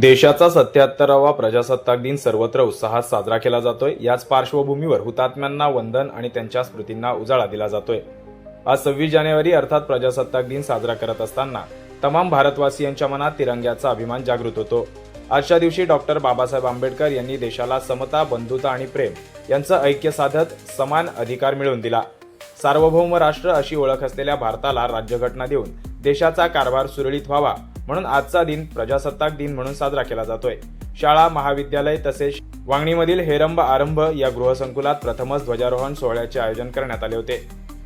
देशाचा 77वा प्रजासत्ताक दिन सर्वत्र उत्साहात साजरा केला जातोय। याच पार्श्वभूमीवर हुतात्म्यांना वंदन आणि त्यांच्या स्मृतींना उजाळा दिला जातोय। आज 26 जानेवारी अर्थात प्रजासत्ताक दिन साजरा करत असताना तमाम भारतवासियांच्या मनात तिरंग्याचा अभिमान जागृत होतो। आजच्या दिवशी डॉक्टर बाबासाहेब आंबेडकर यांनी देशाला समता, बंधुता आणि प्रेम यांचं ऐक्य साधत समान अधिकार मिळवून दिला। सार्वभौम राष्ट्र अशी ओळख असलेल्या भारताला राज्यघटना देऊन देशाचा कारभार सुरळीत व्हावा म्हणून आजचा दिन प्रजासत्ताक दिन म्हणून साजरा केला जातोय। शाळा, महाविद्यालय तसेच वांगणीमधील हेरंब आरंभ या गृहसंकुलात प्रथमच ध्वजारोहण सोहळ्याचे आयोजन करण्यात आले होते।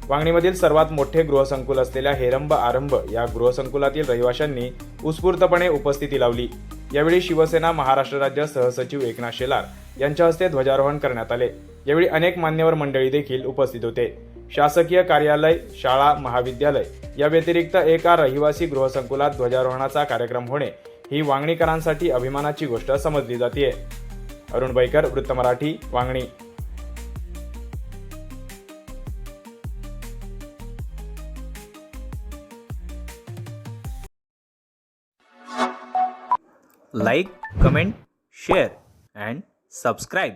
वांगणीमधील सर्वात मोठे गृहसंकुल असलेल्या हेरंब आरंभ या गृहसंकुलातील रहिवाशांनी उत्स्फूर्तपणे उपस्थिती लावली। यावेळी शिवसेना महाराष्ट्र राज्य सहसचिव एकनाथ शेलार यांच्या हस्ते ध्वजारोहण करण्यात आले। यावेळी अनेक मान्यवर मंडळी देखील उपस्थित होते। शासकीय कार्यालय, शाळा, महाविद्यालय या व्यतिरिक्त एका रहिवासी गृहसंकुलात ध्वजारोहणाचा कार्यक्रम होणे ही वांगणीकरांसाठी अभिमानाची गोष्ट समजली जाते। अरुण बैकर, वृत्त Marathi, Vangani. Like, comment, share and subscribe.